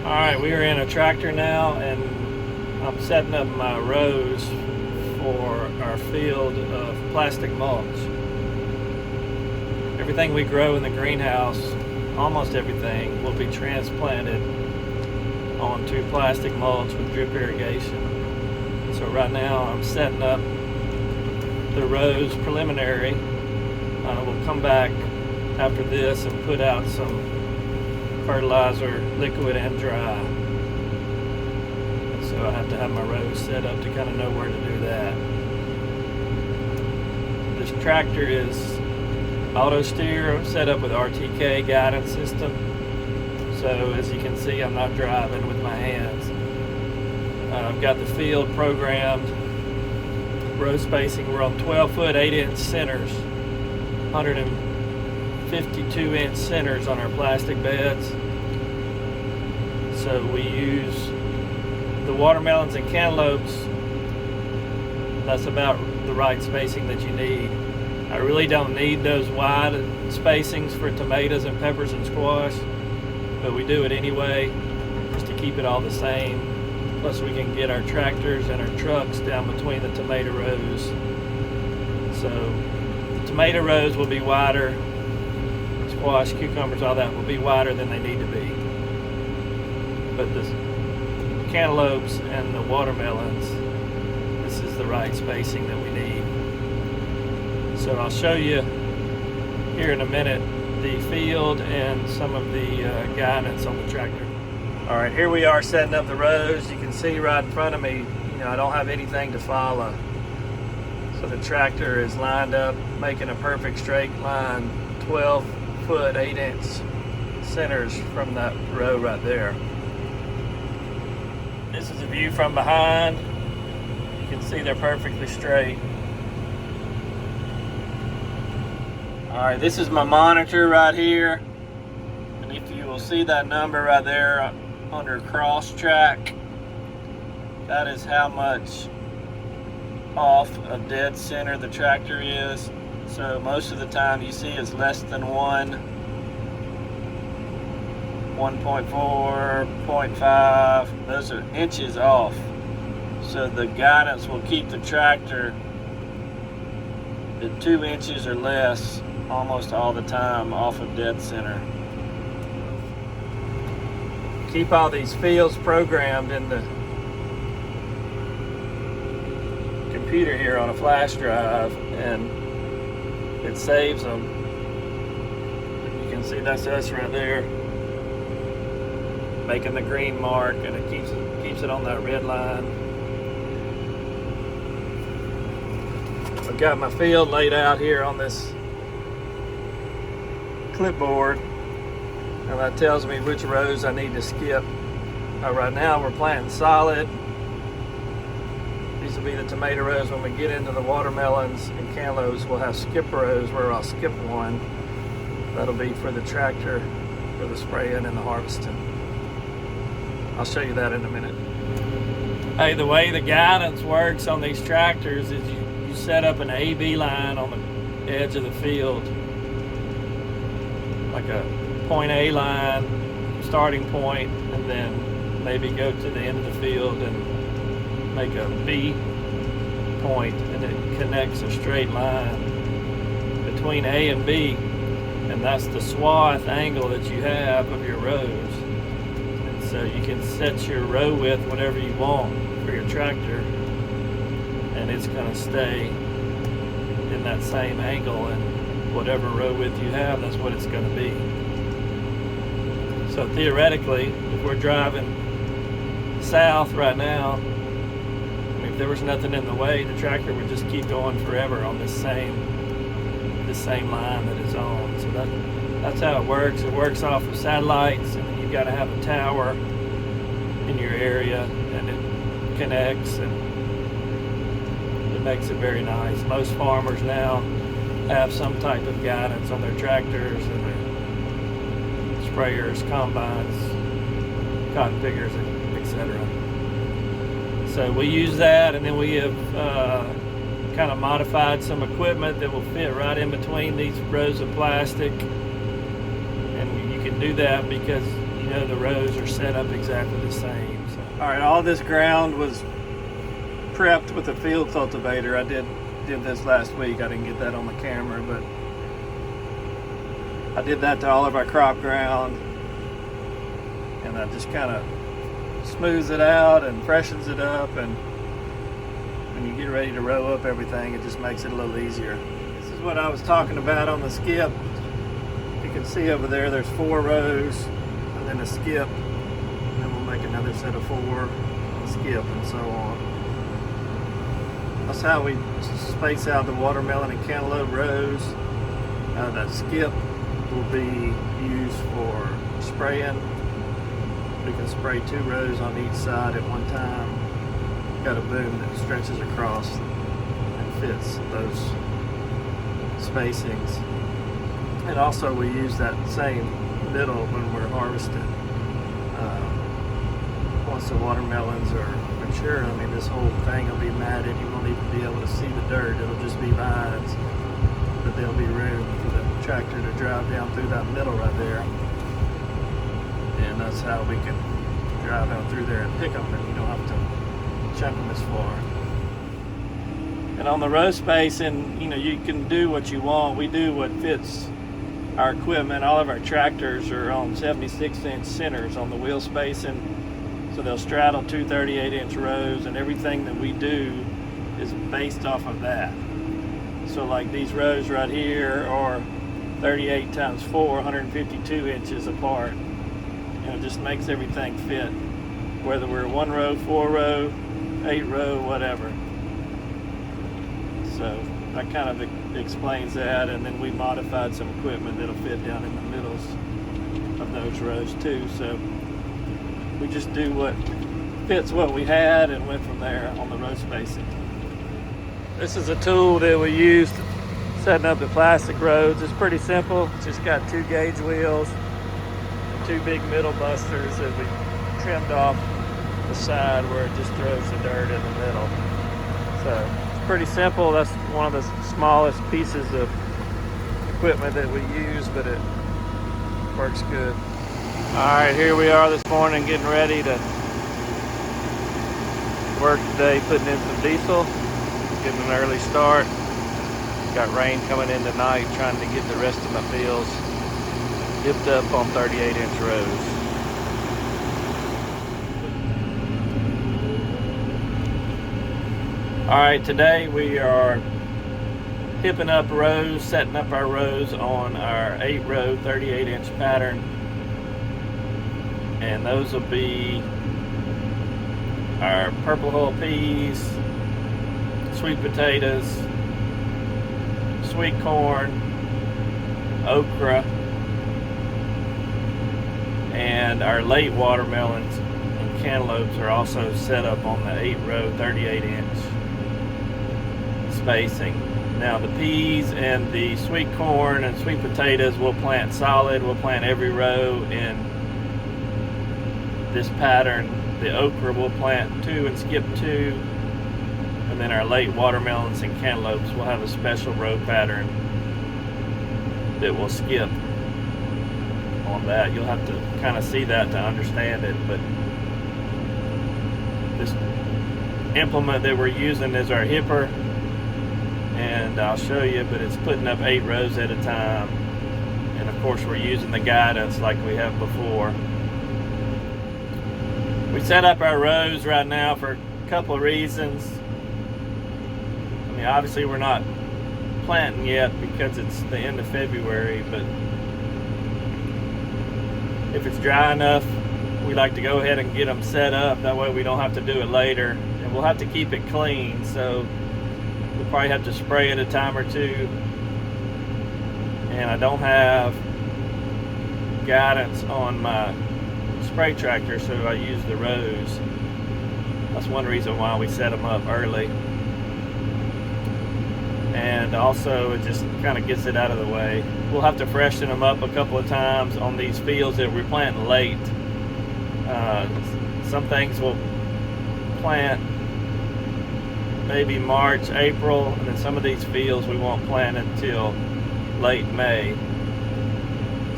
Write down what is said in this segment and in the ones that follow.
Alright, we are in a tractor now, and I'm setting up my rows for our field of plastic mulch. Everything we grow in the greenhouse, almost everything, will be transplanted onto plastic mulch with drip irrigation. So right now I'm setting up the rows preliminary. We'll come back after this and put out some fertilizer, liquid and dry. So I have to have my rows set up to kind of know where to do that. This tractor is auto steer, set up with RTK guidance system. So as you can see, I'm not driving with my hands. I've got the field programmed. Row spacing, we're on 12-foot, 8-inch centers, 152-inch centers on our plastic beds. So we use the watermelons and cantaloupes. That's about the right spacing that you need. I really don't need those wide spacings for tomatoes and peppers and squash, but we do it anyway just to keep it all the same. Plus we can get our tractors and our trucks down between the tomato rows. So the tomato rows will be wider, squash, cucumbers, all that will be wider than they need to be. But the cantaloupes and the watermelons, this is the right spacing that we need. So I'll show you here in a minute the field and some of the guidance on the tractor. All right, here we are setting up the rows. You can see right in front of me, I don't have anything to follow. So the tractor is lined up, making a perfect straight line, 12-foot, 8-inch centers from that row right there. This is a view from behind. You can see they're perfectly straight. All right, this is my monitor right here. And if you will see that number right there under cross track, that is how much off of dead center the tractor is. So most of the time you see it's less than 1.4, 0.5. Those are inches off. So the guidance will keep the tractor at 2 inches or less almost all the time off of dead center. Keep all these fields programmed in the computer here on a flash drive, and it saves them. You can see that's us right there making the green mark, and it keeps it on that red line. I've got my field laid out here on this clipboard, and that tells me which rows I need to skip. Right now we're planting solid. These will be the tomato rows. When we get into the watermelons and cantaloupes, we'll have skip rows where I'll skip one. That'll be for the tractor, for the spraying and the harvesting. I'll show you that in a minute. Hey, the way the guidance works on these tractors is you set up an A-B line on the edge of the field, like a point A line, starting point, and then maybe go to the end of the field and make a B point, and it connects a straight line between A and B, and that's the swath angle that you have of your rows. And so you can set your row width whatever you want for your tractor, and it's going to stay in that same angle, and whatever row width you have, that's what it's going to be. So theoretically, if we're driving south right now, if there was nothing in the way, the tractor would just keep going forever on this same line that it's on. So that's how it works. It works off of satellites, and then you've got to have a tower in your area, and it connects, and it makes it very nice. Most farmers now have some type of guidance on their tractors and their sprayers, combines, cotton pickers, etc. So we use that, and then we have kind of modified some equipment that will fit right in between these rows of plastic. And you can do that because you you know the rows are set up exactly the same. So. All right, all this ground was prepped with a field cultivator. I did this last week. I didn't get that on the camera, but I did that to all of our crop ground, and I just kind of smooths it out and freshens it up, and when you get ready to row up everything, it just makes it a little easier. This is what I was talking about on the skip. You can see over there, there's 4 rows and then a skip, and then we'll make another set of 4 on the skip, and so on. That's how we space out the watermelon and cantaloupe rows. That skip will be used for spraying. We can spray 2 rows on each side at one time. Got a boom that stretches across and fits those spacings. And also we use that same middle when we're harvesting. Once the watermelons are mature, I mean, this whole thing will be matted. You won't even be able to see the dirt. It'll just be vines, but there'll be room for the tractor to drive down through that middle right there. And that's how we can drive out through there and pick them, and you don't have to chunk them as far. And on the row spacing, you know, you can do what you want. We do what fits our equipment. All of our tractors are on 76-inch centers on the wheel spacing, so they'll straddle 2 38-inch rows, and everything that we do is based off of that. So like these rows right here are 38 times 4, 152 inches apart. And it just makes everything fit, whether we're 1 row, 4 row, 8 row, whatever. So that kind of explains that, and then we modified some equipment that'll fit down in the middles of those rows too. So we just do what fits what we had and went from there on the row spacing. This is a tool that we used setting up the plastic roads. It's pretty simple. It's just got 2 gauge wheels, 2 big middle busters that we trimmed off the side where it just throws the dirt in the middle. So it's pretty simple. That's one of the smallest pieces of equipment that we use, but it works good. All right, here we are this morning getting ready to work today, putting in some diesel, getting an early start. Got rain coming in tonight, trying to get the rest of my fields dipped up on 38-inch rows. All right, today we are hipping up rows, setting up our rows on our 8-row 38-inch pattern. And those will be our purple hull peas, sweet potatoes, sweet corn, okra, and our late watermelons and cantaloupes are also set up on the 8-row 38-inch spacing. Now the peas and the sweet corn and sweet potatoes we'll plant solid. We'll plant every row in this pattern. The okra we'll plant 2 and skip 2, and then our late watermelons and cantaloupes will have a special row pattern that will skip on that. You'll have to kind of see that to understand it, but this implement that we're using is our hipper, and I'll show you, but it's putting up 8 rows at a time, and of course we're using the guidance like we have before. We set up our rows right now for a couple of reasons. I mean, obviously we're not planting yet because it's the end of February, but if it's dry enough, we like to go ahead and get them set up. That way we don't have to do it later, and we'll have to keep it clean, so we'll probably have to spray it a time or two. And I don't have guidance on my spray tractor, so I use the rows. That's one reason why we set them up early. And also it just kind of gets it out of the way. We'll have to freshen them up a couple of times on these fields that we're planting late. Some things we'll plant maybe March, April, and then some of these fields we won't plant until late May.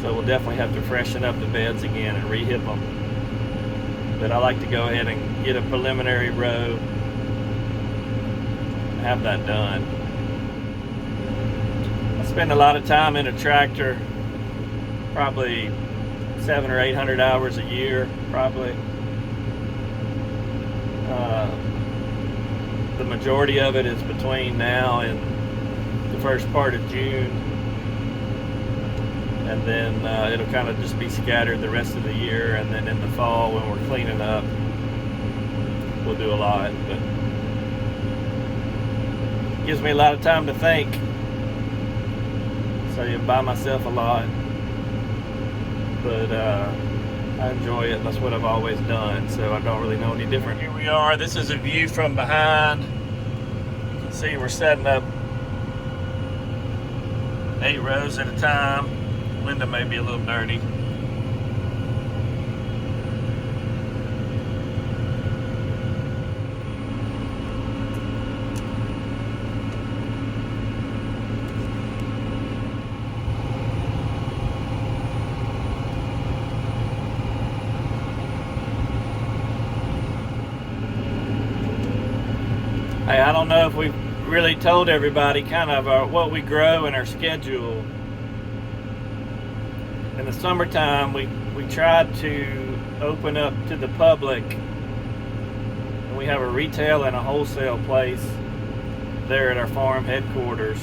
So So we'll definitely have to freshen up the beds again and re-hip them. But I like to go ahead and get a preliminary row, have that done. I spend a lot of time in a tractor, probably 700 or 800 hours a year, probably. The majority of it is between now and the first part of June, and then it'll kind of just be scattered the rest of the year, and then in the fall when we're cleaning up we'll do a lot. But it gives me a lot of time to think, so I'm by myself a lot, but I enjoy it. That's what I've always done, so I don't really know any different. Here we are. This is a view from behind. You can see we're setting up 8 rows at a time. Window may be a little dirty. Hey, I don't know if we've really told everybody kind of what we grow and our schedule. In the summertime, we tried to open up to the public, and we have a retail and a wholesale place there at our farm headquarters.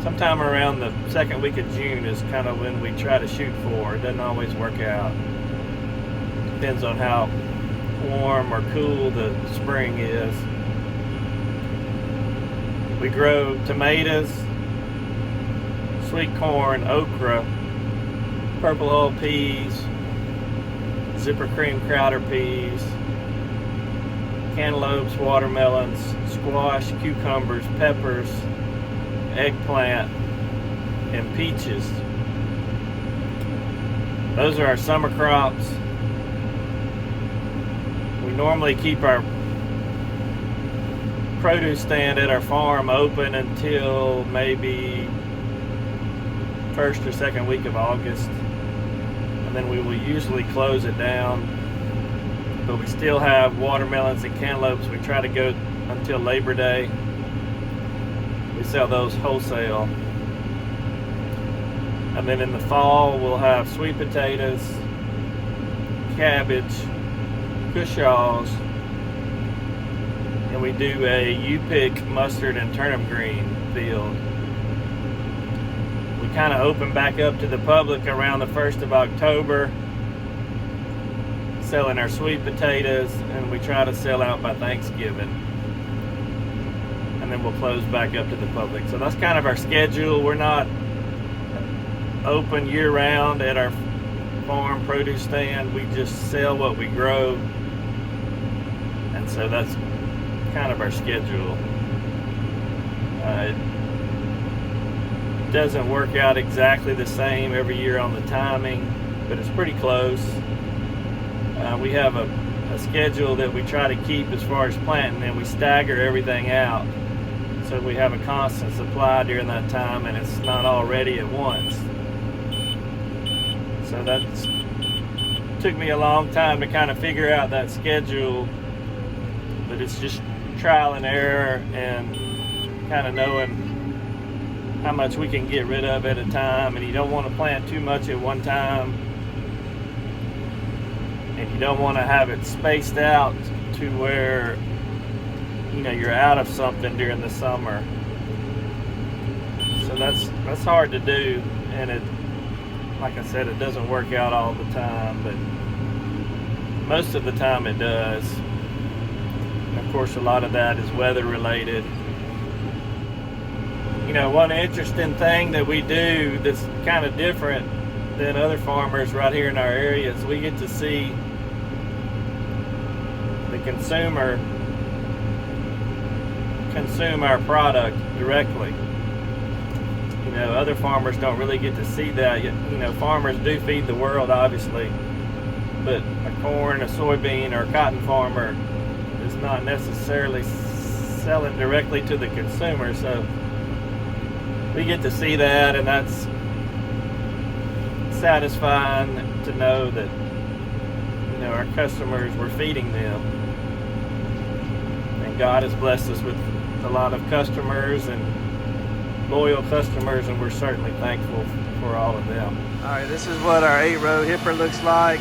Sometime around the second week of June is kind of when we try to shoot for. It doesn't always work out. Depends on how warm or cool the spring is. We grow tomatoes, sweet corn, okra, purple hull peas, zipper cream crowder peas, cantaloupes, watermelons, squash, cucumbers, peppers, eggplant, and peaches. Those are our summer crops. We normally keep our produce stand at our farm open until maybe first or second week of August, and then we will usually close it down. But we still have watermelons and cantaloupes. We try to go until Labor Day. We sell those wholesale. And then in the fall we'll have sweet potatoes, cabbage, cushaws, and we do a U-pick mustard and turnip green field. We kind of open back up to the public around the 1st of October, selling our sweet potatoes, and we try to sell out by Thanksgiving. And then we'll close back up to the public. So that's kind of our schedule. We're not open year-round at our farm produce stand. We just sell what we grow. And so that's kind of our schedule. It doesn't work out exactly the same every year on the timing, but it's pretty close. We have a schedule that we try to keep as far as planting, and we stagger everything out so we have a constant supply during that time, and it's not all ready at once. So that took me a long time to kind of figure out that schedule, but it's just trial and error and kind of knowing how much we can get rid of at a time. And you don't want to plant too much at one time, and you don't want to have it spaced out to where you're out of something during the summer. So that's hard to do, and it, like I said, it doesn't work out all the time, but most of the time it does. And of course, a lot of that is weather related. One interesting thing that we do that's kind of different than other farmers right here in our area is we get to see the consumer consume our product directly. Other farmers don't really get to see that. Farmers do feed the world, obviously, but a corn, a soybean, or a cotton farmer is not necessarily selling directly to the consumer. So we get to see that, and that's satisfying to know that, you know, our customers, were feeding them. And God has blessed us with a lot of customers and loyal customers, and we're certainly thankful for all of them. All right, this is what our 8-row hipper looks like.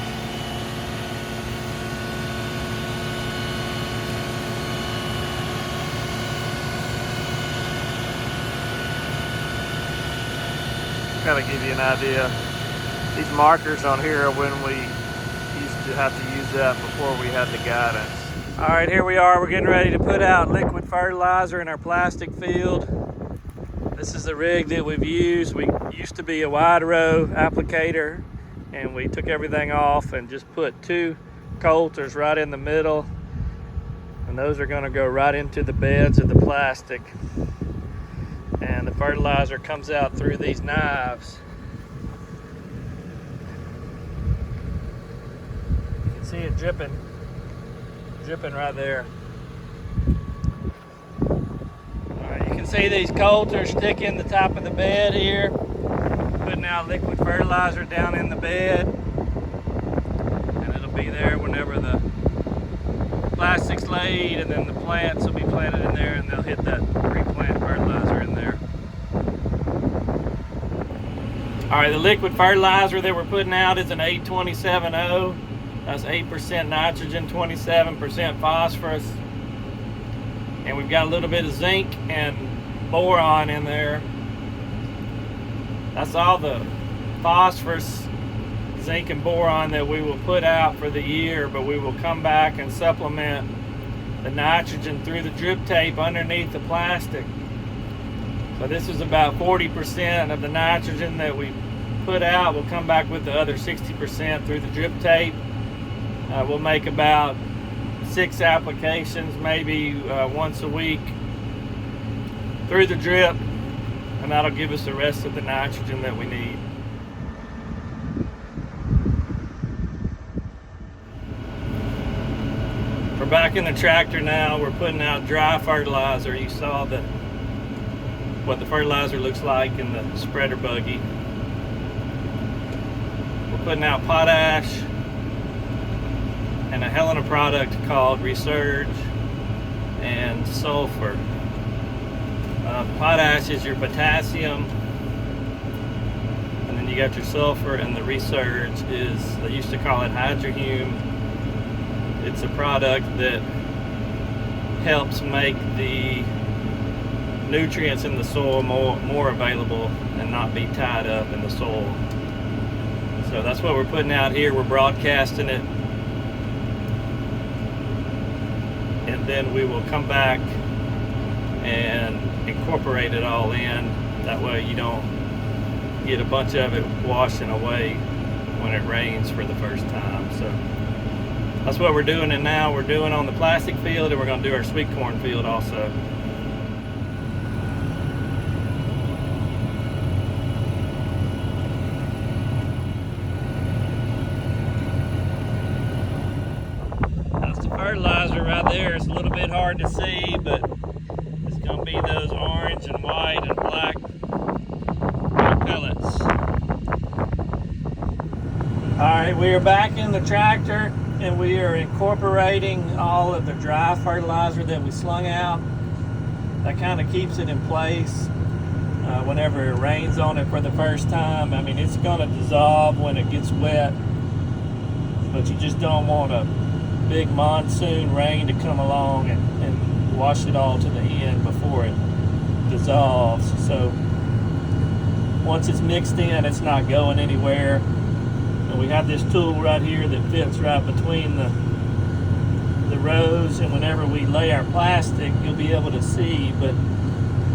Kind of give you an idea. These markers on here are when we used to have to use that before we had the guidance. All right, here we are. We're getting ready to put out liquid fertilizer in our plastic field. This is the rig that we've used. We used to be a wide row applicator, and we took everything off and just put 2 coulters right in the middle, and those are going to go right into the beds of the plastic. And the fertilizer comes out through these knives. You can see it dripping right there. Alright, you can see these coulters stick in the top of the bed here, putting out liquid fertilizer down in the bed, and it'll be there whenever the plastic's laid, and then the plants will be planted in there, and they'll hit that pre-plant fertilizer in there. All right, the liquid fertilizer that we're putting out is an 827O. That's 8% nitrogen, 27% phosphorus. And we've got a little bit of zinc and boron in there. That's all the phosphorus, zinc, and boron that we will put out for the year, but we will come back and supplement the nitrogen through the drip tape underneath the plastic. So this is about 40% of the nitrogen that we put out. We'll come back with the other 60% through the drip tape. We'll make about 6 applications, maybe once a week through the drip, and that'll give us the rest of the nitrogen that we need. We're back in the tractor now. We're putting out dry fertilizer. You saw what the fertilizer looks like in the spreader buggy. We're putting out potash and a Helena product called Resurge and sulfur. Potash is your potassium, and then you got your sulfur, and the Resurge is, they used to call it hydrohume. It's a product that helps make the nutrients in the soil more available and not be tied up in the soil. So that's what we're putting out here. We're broadcasting it, and then we will come back and incorporate it all in. That way you don't get a bunch of it washing away when it rains for the first time. So that's what we're doing, and now we're doing on the plastic field, and we're going to do our sweet corn field also. That's the fertilizer right there. It's a little bit hard to see, but it's going to be those orange and white and black pellets. Alright, we are back in the tractor, and we are incorporating all of the dry fertilizer that we slung out. That kind of keeps it in place whenever it rains on it for the first time. I mean, it's going to dissolve when it gets wet, but you just don't want a big monsoon rain to come along and wash it all to the end before it dissolves. So once it's mixed in, it's not going anywhere. We have this tool right here that fits right between the rows, and whenever we lay our plastic, you'll be able to see, but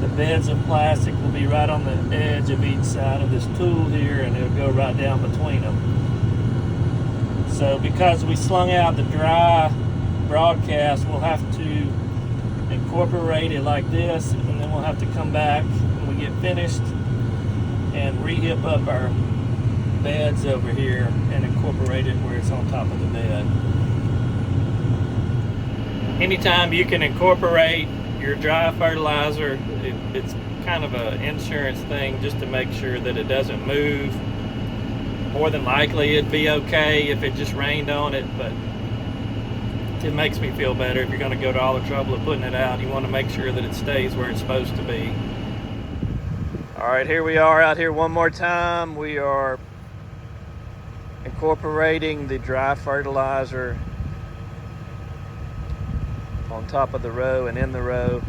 the beds of plastic will be right on the edge of each side of this tool here, and it'll go right down between them. So because we slung out the dry broadcast, we'll have to incorporate it like this, and then we'll have to come back when we get finished and re-hip up our beds over here and incorporate it where it's on top of the bed. Anytime you can incorporate your dry fertilizer, it's kind of an insurance thing just to make sure that it doesn't move more than likely it'd be okay if it just rained on it, but it makes me feel better. If you're going to go to all the trouble of putting it out, you want to make sure that it stays where it's supposed to be. All right, here we are out here one more time. We are incorporating the dry fertilizer on top of the row and in the row.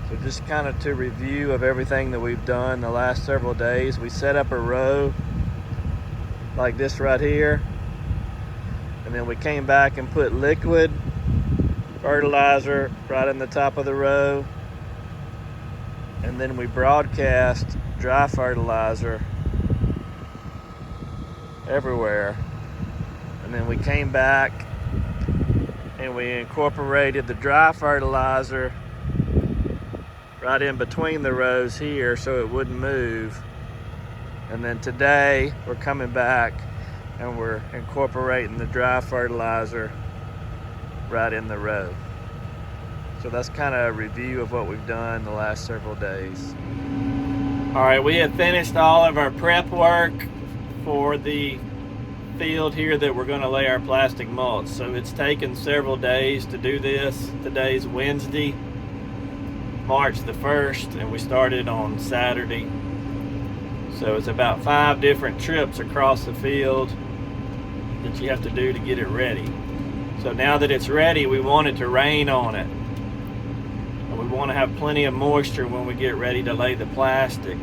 So just kind of to review of everything that we've done the last several days. We set up a row like this right here, and then we came back and put liquid fertilizer right in the top of the row, and then we broadcast dry fertilizer everywhere. And then we came back and we incorporated the dry fertilizer right in between the rows here so it wouldn't move. And then today we're coming back and we're incorporating the dry fertilizer right in the row. So that's kind of a review of what we've done the last several days. All right, we have finished all of our prep work for the field here that we're going to lay our plastic mulch. So it's taken several days to do this. Today's Wednesday, March the 1st, and we started on Saturday. So it's about 5 different trips across the field that you have to do to get it ready. So now that it's ready, we want it to rain on it. And we want to have plenty of moisture when we get ready to lay the plastic.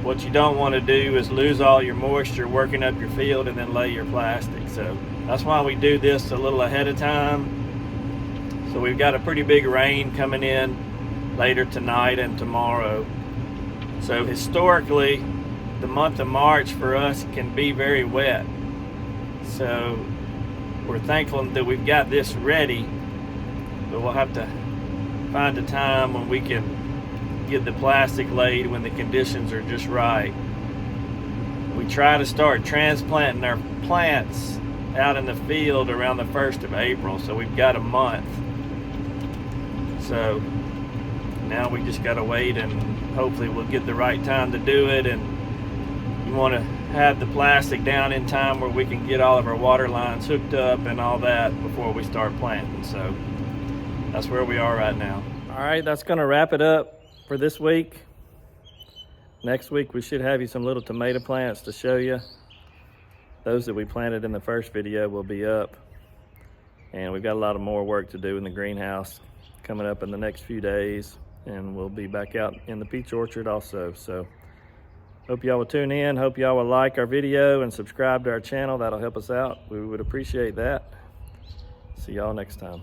What you don't want to do is lose all your moisture working up your field and then lay your plastic. So that's why we do this a little ahead of time. So we've got a pretty big rain coming in later tonight and tomorrow. So historically, the month of March for us can be very wet. So we're thankful that we've got this ready, but we'll have to find a time when we can get the plastic laid when the conditions are just right. We try to start transplanting our plants out in the field around the 1st of April, so we've got a month. So now we just got to wait, and hopefully we'll get the right time to do it. And you want to have the plastic down in time where we can get all of our water lines hooked up and all that before we start planting. So that's where we are right now. All right, that's going to wrap it up for this week. Next week we should have you some little tomato plants to show you. Those that we planted in the first video will be up, and we've got a lot of more work to do in the greenhouse coming up in the next few days, and we'll be back out in the peach orchard also. So hope y'all will tune in. Hope y'all will like our video and subscribe to our channel. That'll help us out. We would appreciate that. See y'all next time.